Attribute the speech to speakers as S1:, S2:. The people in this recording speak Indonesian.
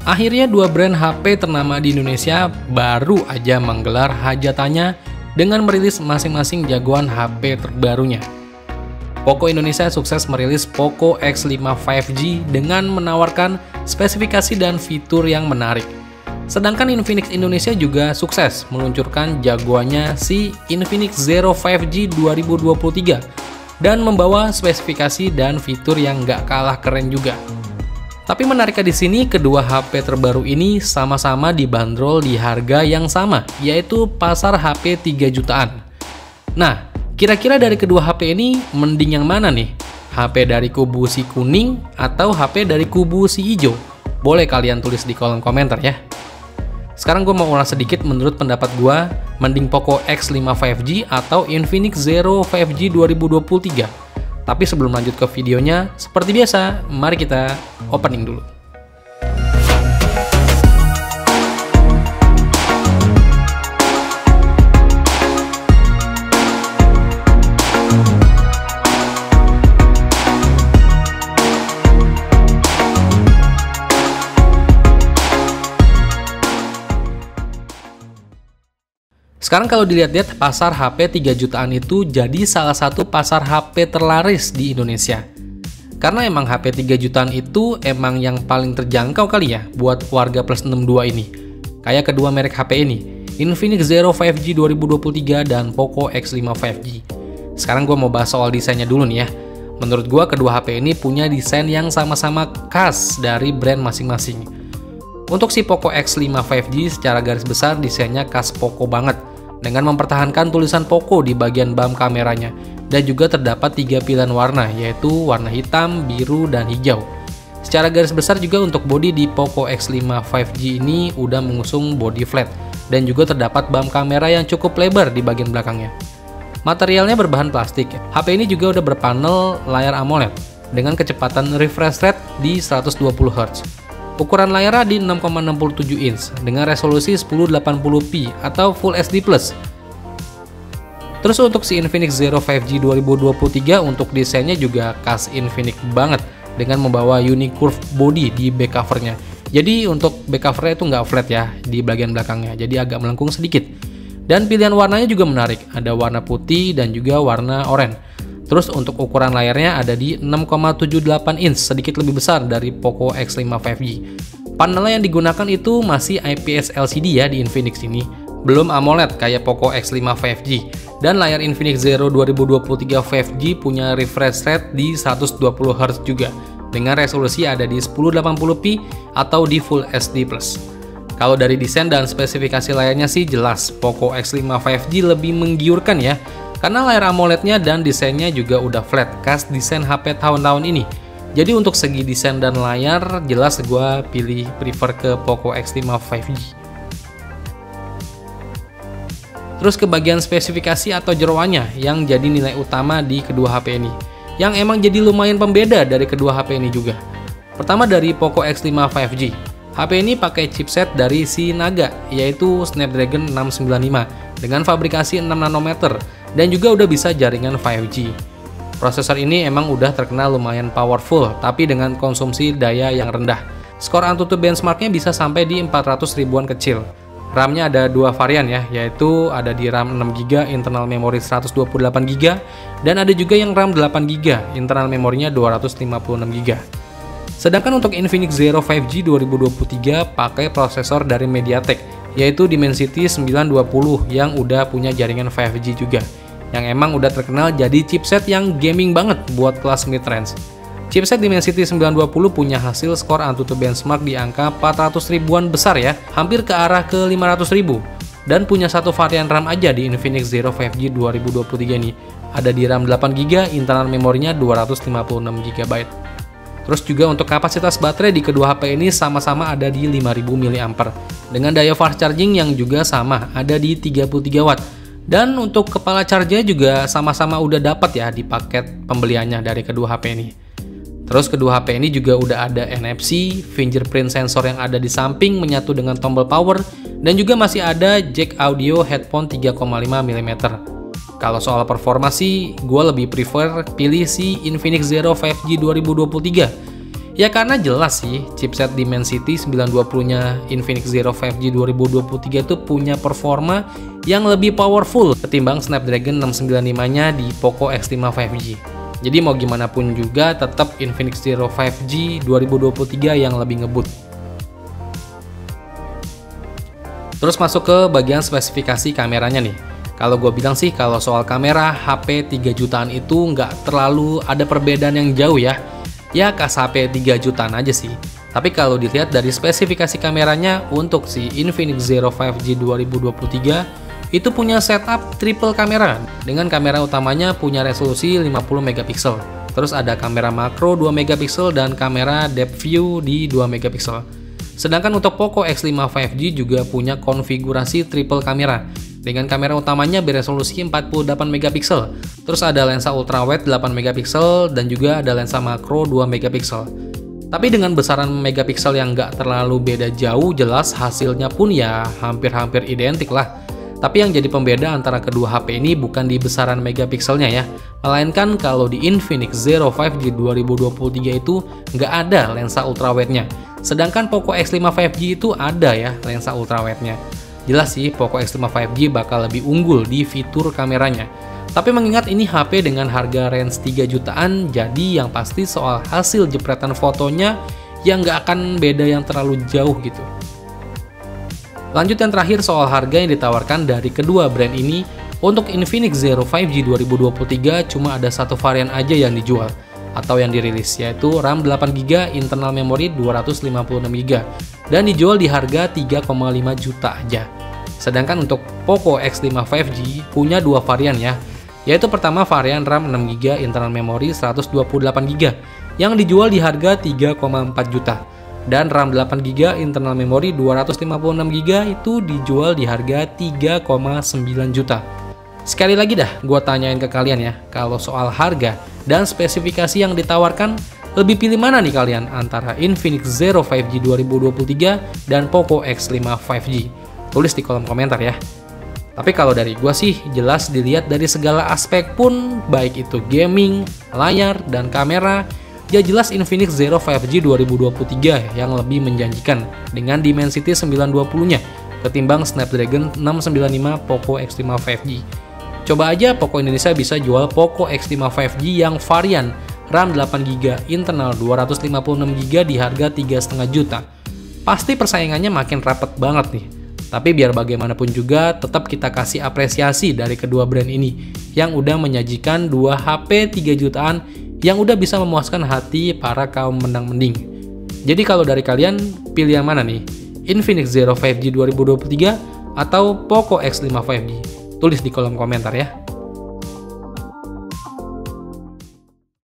S1: Akhirnya dua brand HP ternama di Indonesia baru aja menggelar hajatannya dengan merilis masing-masing jagoan HP terbarunya. Poco Indonesia sukses merilis Poco X5 5G dengan menawarkan spesifikasi dan fitur yang menarik. Sedangkan Infinix Indonesia juga sukses meluncurkan jagoannya si Infinix Zero 5G 2023 dan membawa spesifikasi dan fitur yang nggak kalah keren juga. Tapi menariknya di sini, kedua HP terbaru ini sama-sama dibanderol di harga yang sama, yaitu pasar HP 3 jutaan. Nah, kira-kira dari kedua HP ini mending yang mana nih? HP dari kubu si kuning atau HP dari kubu si hijau? Boleh kalian tulis di kolom komentar ya. Sekarang gue mau ulas sedikit menurut pendapat gue, mending Poco X5 5G atau Infinix Zero 5G 2023. Tapi sebelum lanjut ke videonya, seperti biasa, mari kita opening dulu. Sekarang kalau dilihat-lihat, pasar HP 3 jutaan itu jadi salah satu pasar HP terlaris di Indonesia. Karena emang HP 3 jutaan itu emang yang paling terjangkau kali ya buat warga plus 62 ini. Kayak kedua merek HP ini, Infinix Zero 5G 2023 dan Poco X5 5G. Sekarang gue mau bahas soal desainnya dulu nih ya. Menurut gue kedua HP ini punya desain yang sama-sama khas dari brand masing-masing. Untuk si Poco X5 5G secara garis besar desainnya khas Poco banget, dengan mempertahankan tulisan Poco di bagian bump kameranya, dan juga terdapat 3 pilihan warna, yaitu warna hitam, biru, dan hijau. Secara garis besar juga untuk bodi di Poco X5 5G ini udah mengusung bodi flat, dan juga terdapat bump kamera yang cukup lebar di bagian belakangnya. Materialnya berbahan plastik. HP ini juga udah berpanel layar AMOLED dengan kecepatan refresh rate di 120 Hz. Ukuran layarnya di 6,67 inch dengan resolusi 1080p atau Full HD+. Terus untuk si Infinix Zero 5G 2023 untuk desainnya juga khas Infinix banget dengan membawa unique curve body di back covernya. Jadi untuk back covernya itu nggak flat ya di bagian belakangnya, jadi agak melengkung sedikit. Dan pilihan warnanya juga menarik, ada warna putih dan juga warna oranye. Terus untuk ukuran layarnya ada di 6,78 inch, sedikit lebih besar dari Poco X5 5G. Panelnya yang digunakan itu masih IPS LCD ya di Infinix ini, belum AMOLED kayak Poco X5 5G. Dan layar Infinix Zero 2023 5G punya refresh rate di 120 Hz juga, dengan resolusi ada di 1080p atau di Full HD+. Kalau dari desain dan spesifikasi layarnya sih jelas Poco X5 5G lebih menggiurkan ya, karena layar AMOLED-nya dan desainnya juga udah flat, khas desain HP tahun-tahun ini. Jadi untuk segi desain dan layar, jelas gue prefer ke Poco X5 5G. Terus ke bagian spesifikasi atau jeroannya yang jadi nilai utama di kedua HP ini, yang emang jadi lumayan pembeda dari kedua HP ini juga. Pertama dari Poco X5 5G. HP ini pakai chipset dari si Naga, yaitu Snapdragon 695 dengan fabrikasi 6 nanometer dan juga udah bisa jaringan 5G. Prosesor ini emang udah terkenal lumayan powerful, tapi dengan konsumsi daya yang rendah. Skor AnTuTu benchmarknya bisa sampai di 400 ribuan kecil. RAM-nya ada dua varian ya, yaitu ada di RAM 6GB, internal memori 128GB, dan ada juga yang RAM 8GB, internal memorinya 256GB. Sedangkan untuk Infinix Zero 5G 2023 pakai prosesor dari MediaTek, yaitu Dimensity 920 yang udah punya jaringan 5G juga, yang emang udah terkenal jadi chipset yang gaming banget buat kelas mid-range. Chipset Dimensity 920 punya hasil skor AnTuTu benchmark di angka 400 ribuan besar ya, hampir ke arah ke 500 ribu. Dan punya satu varian RAM aja di Infinix Zero 5G 2023 ini. Ada di RAM 8GB, internal memorinya 256GB. Terus juga untuk kapasitas baterai di kedua HP ini sama-sama ada di 5000 mAh. Dengan daya fast charging yang juga sama, ada di 33 Watt. Dan untuk kepala charger juga sama-sama udah dapat ya di paket pembeliannya dari kedua HP ini. Terus kedua HP ini juga udah ada NFC, fingerprint sensor yang ada di samping menyatu dengan tombol power, dan juga masih ada jack audio headphone 3,5 mm. Kalau soal performa sih, gue lebih prefer pilih si Infinix Zero 5G 2023 Ya karena jelas sih, chipset Dimensity 920-nya Infinix Zero 5G 2023 itu punya performa yang lebih powerful ketimbang Snapdragon 695-nya di Poco X5 5G. Jadi mau gimana pun juga tetap Infinix Zero 5G 2023 yang lebih ngebut. Terus masuk ke bagian spesifikasi kameranya nih. Kalau gue bilang sih, kalau soal kamera, HP 3 jutaan itu nggak terlalu ada perbedaan yang jauh ya. Ya kas HP 3 jutaan aja sih. Tapi kalau dilihat dari spesifikasi kameranya, untuk si Infinix Zero 5G 2023 itu punya setup triple kamera dengan kamera utamanya punya resolusi 50 megapiksel. Terus ada kamera makro 2 megapiksel dan kamera depth view di 2 megapiksel. Sedangkan untuk Poco X5 5G juga punya konfigurasi triple kamera dengan kamera utamanya beresolusi 48 megapiksel. Terus ada lensa ultrawide 8 megapiksel dan juga ada lensa makro 2 megapiksel. Tapi dengan besaran megapiksel yang nggak terlalu beda jauh, jelas hasilnya pun ya hampir-hampir identik lah. Tapi yang jadi pembeda antara kedua HP ini bukan di besaran megapikselnya ya, melainkan kalau di Infinix Zero 5G 2023 itu nggak ada lensa ultrawide-nya. Sedangkan Poco X5 5G itu ada ya lensa ultrawide-nya. Jelas sih Poco X5 5G bakal lebih unggul di fitur kameranya. Tapi mengingat ini HP dengan harga range 3 jutaan, jadi yang pasti soal hasil jepretan fotonya yang nggak akan beda yang terlalu jauh gitu. Lanjut yang terakhir soal harga yang ditawarkan dari kedua brand ini. Untuk Infinix Zero 5G 2023 cuma ada satu varian aja yang dijual atau yang dirilis, yaitu RAM 8GB, internal memori 256GB dan dijual di harga 3,5 juta aja. Sedangkan untuk Poco X5 5G punya dua varian ya, yaitu pertama varian RAM 6GB, internal memori 128GB yang dijual di harga 3,4 juta. Dan RAM 8GB, internal memori 256GB itu dijual di harga 3,9 juta. Sekali lagi dah, gue tanyain ke kalian ya, kalau soal harga dan spesifikasi yang ditawarkan, lebih pilih mana nih kalian antara Infinix Zero 5G 2023 dan Poco X5 5G? Tulis di kolom komentar ya. Tapi kalau dari gue sih, jelas dilihat dari segala aspek pun, baik itu gaming, layar, dan kamera, ya jelas Infinix Zero 5G 2023 yang lebih menjanjikan dengan Dimensity 920-nya ketimbang Snapdragon 695 Poco X5 5G. Coba aja Poco Indonesia bisa jual Poco X5 5G yang varian RAM 8GB, internal 256GB di harga 3,5 juta. Pasti persaingannya makin rapat banget nih. Tapi biar bagaimanapun juga, tetap kita kasih apresiasi dari kedua brand ini yang udah menyajikan dua HP 3 jutaan yang udah bisa memuaskan hati para kaum mendang-mending. Jadi kalau dari kalian, pilih yang mana nih? Infinix Zero 5G 2023 atau Poco X5 5G? Tulis di kolom komentar ya.